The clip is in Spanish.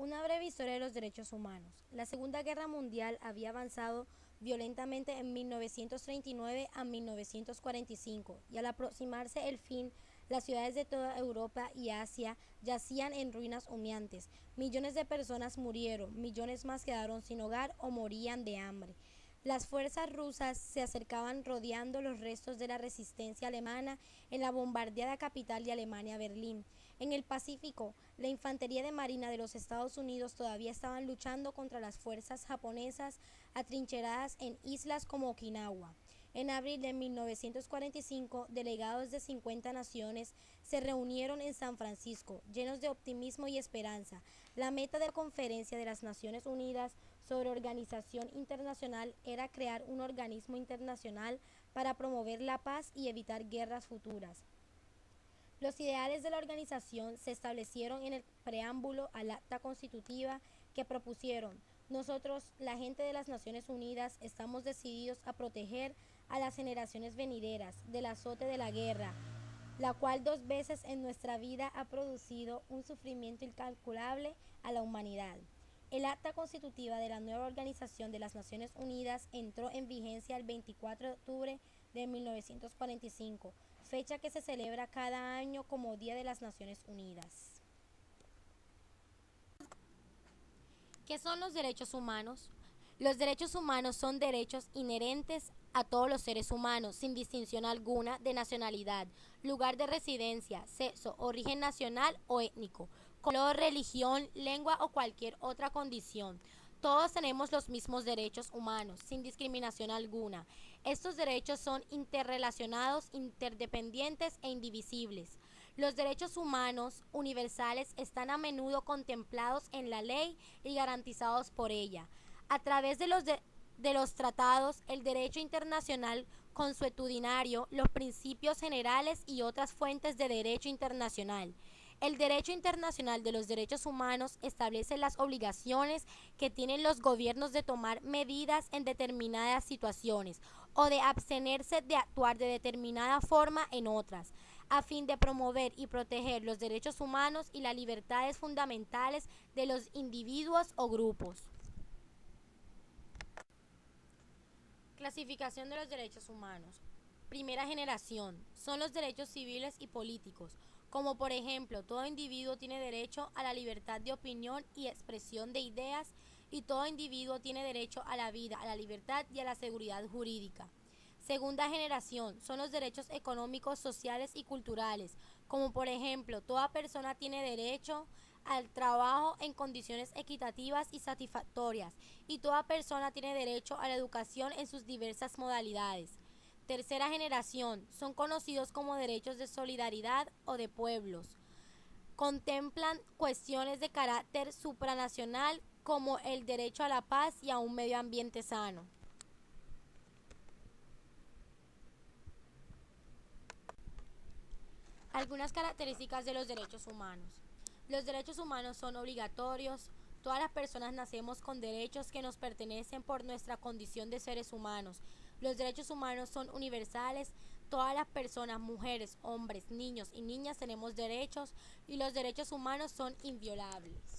Una breve historia de los derechos humanos. La Segunda Guerra Mundial había avanzado violentamente en 1939 a 1945 y al aproximarse el fin, las ciudades de toda Europa y Asia yacían en ruinas humeantes. Millones de personas murieron, millones más quedaron sin hogar o morían de hambre. Las fuerzas rusas se acercaban rodeando los restos de la resistencia alemana en la bombardeada capital de Alemania, Berlín. En el Pacífico, la infantería de marina de los Estados Unidos todavía estaban luchando contra las fuerzas japonesas atrincheradas en islas como Okinawa. En abril de 1945, delegados de 50 naciones se reunieron en San Francisco, llenos de optimismo y esperanza. La meta de la Conferencia de las Naciones Unidas sobre Organización Internacional era crear un organismo internacional para promover la paz y evitar guerras futuras. Los ideales de la organización se establecieron en el preámbulo al acta constitutiva que propusieron. Nosotros, la gente de las Naciones Unidas, estamos decididos a proteger a las generaciones venideras del azote de la guerra, la cual 2 veces en nuestra vida ha producido un sufrimiento incalculable a la humanidad. El acta constitutiva de la nueva Organización de las Naciones Unidas entró en vigencia el 24 de octubre de 1945, fecha que se celebra cada año como Día de las Naciones Unidas. ¿Qué son los derechos humanos? Los derechos humanos son derechos inherentes a todos los seres humanos, sin distinción alguna de nacionalidad, lugar de residencia, sexo, origen nacional o étnico, color, religión, lengua o cualquier otra condición. Todos tenemos los mismos derechos humanos, sin discriminación alguna. Estos derechos son interrelacionados, interdependientes e indivisibles. Los derechos humanos universales están a menudo contemplados en la ley y garantizados por ella. A través de los tratados, el derecho internacional consuetudinario, los principios generales y otras fuentes de derecho internacional. El derecho internacional de los derechos humanos establece las obligaciones que tienen los gobiernos de tomar medidas en determinadas situaciones o de abstenerse de actuar de determinada forma en otras, a fin de promover y proteger los derechos humanos y las libertades fundamentales de los individuos o grupos. Clasificación de los derechos humanos. Primera generación. Son los derechos civiles y políticos, como por ejemplo, todo individuo tiene derecho a la libertad de opinión y expresión de ideas y todo individuo tiene derecho a la vida, a la libertad y a la seguridad jurídica. Segunda generación. Son los derechos económicos, sociales y culturales, como por ejemplo, toda persona tiene derecho al trabajo en condiciones equitativas y satisfactorias, y toda persona tiene derecho a la educación en sus diversas modalidades. Tercera generación, son conocidos como derechos de solidaridad o de pueblos. Contemplan cuestiones de carácter supranacional como el derecho a la paz y a un medio ambiente sano. Algunas características de los derechos humanos. Los derechos humanos son obligatorios. Todas las personas nacemos con derechos que nos pertenecen por nuestra condición de seres humanos. Los derechos humanos son universales. Todas las personas, mujeres, hombres, niños y niñas tenemos derechos y los derechos humanos son inviolables.